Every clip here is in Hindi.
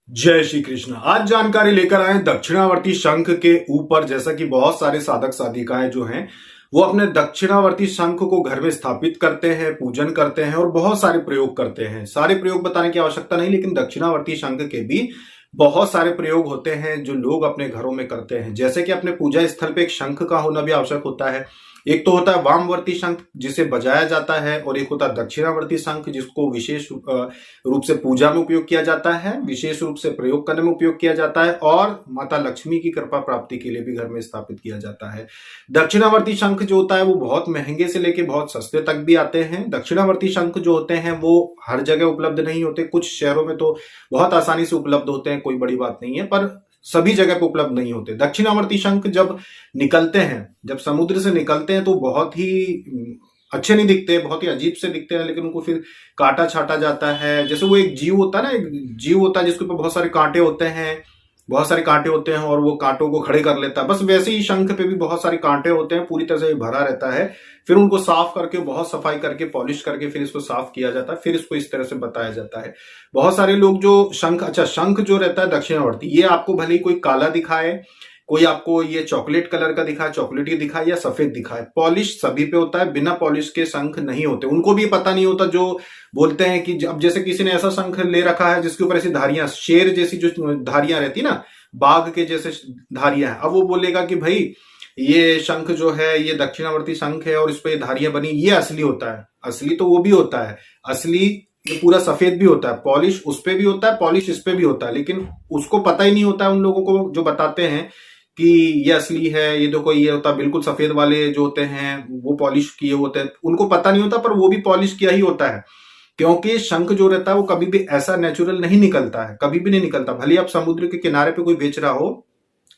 जय श्री कृष्ण। आज जानकारी लेकर आए दक्षिणावर्ती शंख के ऊपर। जैसा कि बहुत सारे साधक साधिकाएं जो हैं वो अपने दक्षिणावर्ती शंख को घर में स्थापित करते हैं, पूजन करते हैं और बहुत सारे प्रयोग करते हैं। सारे प्रयोग बताने की आवश्यकता नहीं, लेकिन दक्षिणावर्ती शंख के भी बहुत सारे प्रयोग होते हैं जो लोग अपने घरों में करते हैं। जैसे कि अपने पूजा स्थल पे एक शंख का होना भी आवश्यक होता है। एक तो होता है वामवर्ती शंख जिसे बजाया जाता है, और एक होता है दक्षिणावर्ती शंख जिसको विशेष रूप से पूजा में उपयोग किया जाता है, विशेष रूप से प्रयोग करने में उपयोग किया जाता है, और माता लक्ष्मी की कृपा प्राप्ति के लिए भी घर में स्थापित किया जाता है। दक्षिणावर्ती शंख जो होता है वो बहुत महंगे से लेके बहुत सस्ते तक भी आते हैं। दक्षिणावर्ती शंख जो होते हैं वो हर जगह उपलब्ध नहीं होते, कुछ शहरों में तो बहुत आसानी से उपलब्ध होते हैं, कोई बड़ी बात नहीं है, पर सभी जगह पे उपलब्ध नहीं होते। दक्षिणावर्ती शंख जब निकलते हैं, जब समुद्र से निकलते हैं तो बहुत ही अच्छे नहीं दिखते, बहुत ही अजीब से दिखते हैं, लेकिन उनको फिर काटा छाटा जाता है। जैसे वो एक जीव होता है ना, एक जीव होता है जिसके ऊपर बहुत सारे कांटे होते हैं, बहुत सारे कांटे होते हैं और वो कांटों को खड़े कर लेता है। बस वैसे ही शंख पे भी बहुत सारे कांटे होते हैं, पूरी तरह से भरा रहता है। फिर उनको साफ करके, बहुत सफाई करके, पॉलिश करके फिर इसको साफ किया जाता है, फिर इसको इस तरह से बताया जाता है। बहुत सारे लोग जो शंख जो रहता है दक्षिणावर्ती, ये आपको भले ही कोई काला दिखाए, कोई आपको ये चॉकलेट कलर का दिखाए, चॉकलेटी दिखाए या सफेद दिखाए, पॉलिश सभी पे होता है। बिना पॉलिश के शंख नहीं होते। उनको भी पता नहीं होता जो बोलते हैं कि अब जैसे किसी ने ऐसा शंख ले रखा है जिसके ऊपर ऐसी धारियां, शेर जैसी जो धारियां रहती ना, बाघ के जैसे धारियां हैं, अब वो बोलेगा कि भाई ये शंख जो है ये दक्षिणावर्ती शंख है और इस पे ये धारियां बनी, ये असली होता है। असली तो वो भी होता है, असली ये पूरा सफेद भी होता है, पॉलिश उस पे भी होता है, पॉलिश इस पे भी होता है, लेकिन उसको पता ही नहीं होता है उन लोगों को जो बताते हैं कि ये असली है, ये देखो ये होता है। बिल्कुल सफेद वाले जो होते हैं वो पॉलिश किए होते हैं, उनको पता नहीं होता, पर वो भी पॉलिश किया ही होता है। क्योंकि शंख जो रहता है वो कभी भी ऐसा नेचुरल नहीं निकलता है, कभी भी नहीं निकलता। भले आप समुद्र के किनारे पे कोई बेच रहा हो,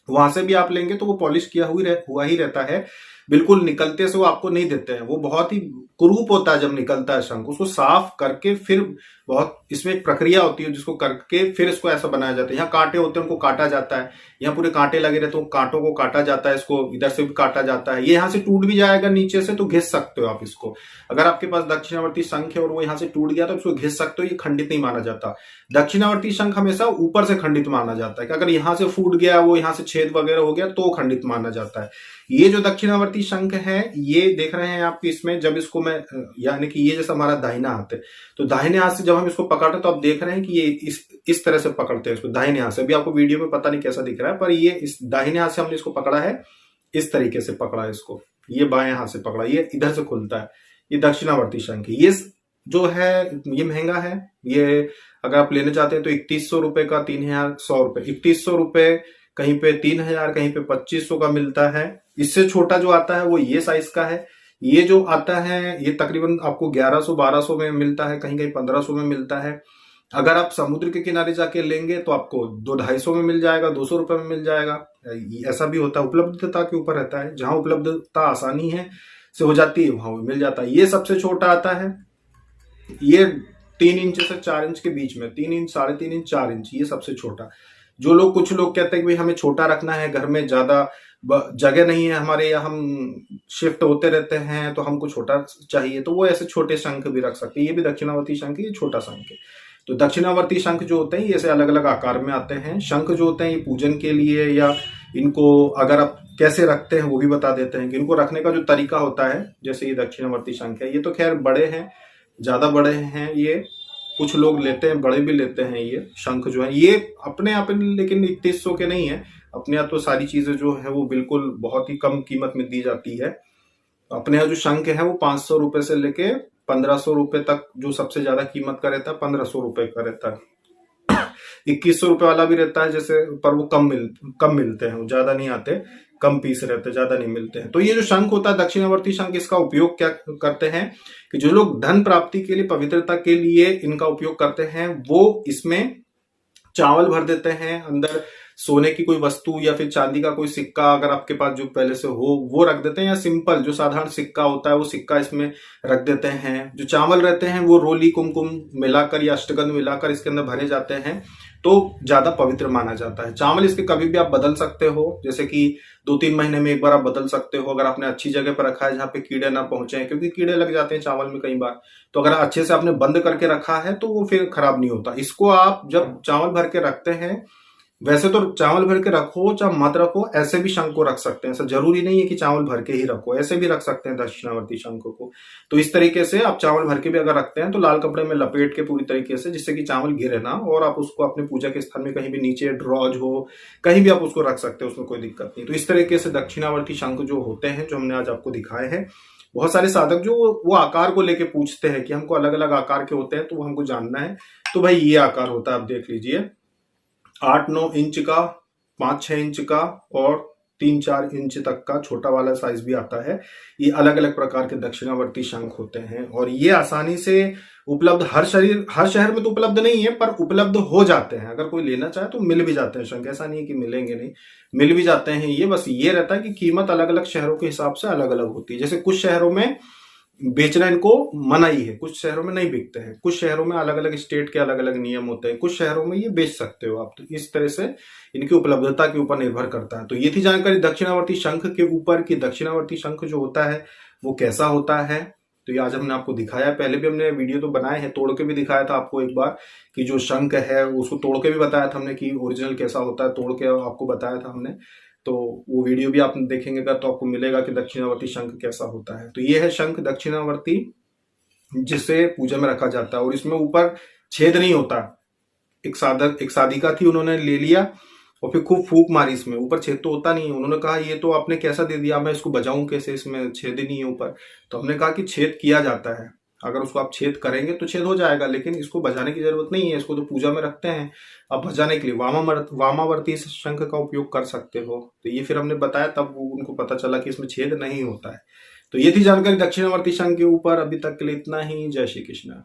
वहां से भी आप लेंगे तो वो पॉलिश किया हुआ ही रहता है। बिल्कुल निकलते से वो आपको नहीं देते हैं। वो बहुत ही कुरूप होता है जब निकलता है शंख, उसको साफ करके फिर बहुत इसमें एक प्रक्रिया होती है जिसको करके फिर इसको ऐसा बनाया जाता है। यहाँ कांटे होते हैं, उनको काटा जाता है, यहाँ पूरे कांटे लगे रहते हैं, कांटों को काटा जाता है, इसको इधर से भी काटा जाता है। ये यहाँ से टूट भी जाएगा नीचे से तो घिस सकते हो आप इसको। अगर आपके पास दक्षिणावर्ती शंख है और वो यहाँ से टूट गया तो इसको घिस सकते हो, ये खंडित नहीं माना जाता। दक्षिणावर्ती शंख हमेशा ऊपर से खंडित माना जाता है कि अगर यहाँ से फूट गया, वो यहाँ से छेद वगैरह हो गया तो खंडित माना जाता है। ये जो दक्षिणावर्ती शंख है, ये देख रहे हैं आप इसमें, जब इसको मैं यानी कि ये जैसा हमारा दाहिना हाथ है, तो दाहिने हाथ से जब हम इसको पकड़ते तो आप देख रहे हैं कि ये इस तरह से पकड़ते हैं इसको दाहिने हाथ से। अभी आपको वीडियो में पता नहीं कैसा दिख रहा है, पर ये इस दाहिने हाथ से हमने इसको पकड़ा है, इस तरीके से पकड़ा है इसको। ये बाएं हाथ से पकड़ा, ये इधर से खुलता है। ये दक्षिणावर्ती शंख है। ये जो है ये महंगा है। ये अगर आप लेने चाहते हैं तो 3100 रुपए का, 3100 रुपए, 3100 रुपए, कहीं पे 3000, कहीं पे 2500 का मिलता है। इससे छोटा जो आता है वो ये साइज का है। ये जो आता है ये तकरीबन आपको 1100-1200 में मिलता है, कहीं कहीं 1500 में मिलता है। अगर आप समुद्र के किनारे जाके लेंगे तो आपको 200-250 में मिल जाएगा, 200 रुपए में मिल जाएगा। ऐसा भी होता है, उपलब्धता के ऊपर रहता है। जहां उपलब्धता आसानी है से हो जाती है वहां मिल जाता है। ये सबसे छोटा आता है, ये 3 इंच से 4 इंच के बीच में, 3 इंच, 3.5 इंच, 4 इंच, ये सबसे छोटा। जो लोग, कुछ लोग कहते हैं कि भाई हमें छोटा रखना है, घर में ज्यादा जगह नहीं है हमारे, या हम शिफ्ट होते रहते हैं तो हमको छोटा चाहिए, तो वो ऐसे छोटे शंख भी रख सकते हैं। ये भी दक्षिणावर्ती शंख है, ये छोटा शंख है। तो दक्षिणावर्ती शंख जो होते हैं ये ऐसे अलग अलग आकार में आते हैं। शंख जो होते हैं ये पूजन के लिए, या इनको अगर आप कैसे रखते हैं वो भी बता देते हैं कि इनको रखने का जो तरीका होता है। जैसे ये दक्षिणावर्ती शंख है, ये तो खैर बड़े हैं, ज्यादा बड़े हैं ये, कुछ लोग लेते हैं, बड़े भी लेते हैं। ये शंख जो है ये अपने आप, लेकिन 3100 के नहीं है अपने यहाँ। तो सारी चीजें जो है वो बिल्कुल बहुत ही कम कीमत में दी जाती है। अपने यहाँ जो शंख है वो 500 रुपए से लेके 1500 रुपए तक, जो सबसे ज्यादा कीमत का रहता है 1500 रुपए का रहता है। 2100 रुपए वाला भी रहता है जैसे, पर वो कम मिलते हैं, ज्यादा नहीं आते, कम पीस रहते, ज्यादा नहीं मिलते हैं। तो ये जो शंख होता है दक्षिणावर्ती शंख, इसका उपयोग क्या करते हैं कि जो लोग धन प्राप्ति के लिए, पवित्रता के लिए इनका उपयोग करते हैं, वो इसमें चावल भर देते हैं अंदर, सोने की कोई वस्तु या फिर चांदी का कोई सिक्का अगर आपके पास जो पहले से हो वो रख देते हैं, या सिंपल जो साधारण सिक्का होता है वो सिक्का इसमें रख देते हैं। जो चावल रहते हैं वो रोली कुमकुम मिलाकर या अष्टगंध मिलाकर इसके अंदर भरे जाते हैं, तो ज्यादा पवित्र माना जाता है। चावल इसके कभी भी आप बदल सकते हो, जैसे कि 2-3 महीने में एक बार आप बदल सकते हो, अगर आपने अच्छी जगह पर रखा है जहाँ पे कीड़े ना पहुंचे, क्योंकि कीड़े लग जाते हैं चावल में कई बार। तो अगर अच्छे से आपने बंद करके रखा है तो वो फिर खराब नहीं होता। इसको आप जब चावल भर के रखते हैं, वैसे तो चावल भर के रखो चाहे मत रखो, ऐसे भी शंख को रख सकते हैं। ऐसा जरूरी नहीं है कि चावल भर के ही रखो, ऐसे भी रख सकते हैं दक्षिणावर्ती शंख को। तो इस तरीके से आप चावल भर के भी अगर रखते हैं तो लाल कपड़े में लपेट के पूरी तरीके से, जिससे कि चावल गिरे ना, और आप उसको अपने पूजा के स्थान में कहीं भी नीचे ड्रॉज हो कहीं भी आप उसको रख सकते हैं, उसमें कोई दिक्कत नहीं। तो इस तरीके से दक्षिणावर्ती शंख जो होते हैं, जो हमने आज आपको दिखाए हैं, बहुत सारे साधक जो वो आकार को लेके पूछते हैं कि हमको अलग अलग आकार के होते हैं तो वो हमको जानना है। तो भाई ये आकार होता है, आप देख लीजिए 8-9 इंच का, 5-6 इंच का और 3-4 इंच तक का छोटा वाला साइज भी आता है। ये अलग अलग प्रकार के दक्षिणावर्ती शंख होते हैं और ये आसानी से उपलब्ध हर शहर में तो उपलब्ध नहीं है, पर उपलब्ध हो जाते हैं। अगर कोई लेना चाहे तो मिल भी जाते हैं शंख, ऐसा नहीं है कि मिलेंगे नहीं, मिल भी जाते हैं। ये बस ये रहता है कि कीमत अलग अलग शहरों के हिसाब से अलग अलग होती है। जैसे कुछ शहरों में बेचना इनको मनाही है, कुछ शहरों में नहीं बिकते हैं, कुछ शहरों में अलग अलग स्टेट के अलग अलग नियम होते हैं, कुछ शहरों में ये बेच सकते हो आप। तो इस तरह से इनकी उपलब्धता के ऊपर निर्भर करता है। तो ये थी जानकारी दक्षिणावर्ती शंख के ऊपर कि दक्षिणावर्ती शंख जो होता है वो कैसा होता है। तो ये आज हमने आपको दिखाया। पहले भी हमने वीडियो तो बनाए हैं, तोड़ के भी दिखाया था आपको एक बार कि जो शंख है उसको तोड़ के भी बताया था हमने कि ओरिजिनल कैसा होता है, तोड़ के आपको बताया था हमने। तो वो वीडियो भी आप देखेंगे तो आपको मिलेगा कि दक्षिणावर्ती शंख कैसा होता है। तो ये है शंख दक्षिणावर्ती, जिसे पूजा में रखा जाता है, और इसमें ऊपर छेद नहीं होता। एक साधिका थी, उन्होंने ले लिया और फिर खूब फूंक मारी, इसमें ऊपर छेद तो होता नहीं है। उन्होंने कहा ये तो आपने कैसा दे दिया, मैं इसको बजाऊं कैसे, इसमें छेद ही नहीं है ऊपर। तो हमने कहा कि छेद किया जाता है, अगर उसको आप छेद करेंगे तो छेद हो जाएगा, लेकिन इसको बजाने की जरूरत नहीं है। इसको तो पूजा में रखते हैं, अब बजाने के लिए वामावर्ती शंख का उपयोग कर सकते हो। तो ये फिर हमने बताया, तब उनको पता चला कि इसमें छेद नहीं होता है। तो ये थी जानकारी दक्षिणावर्ती शंख के ऊपर। अभी तक के लिए इतना ही। जय श्री कृष्ण।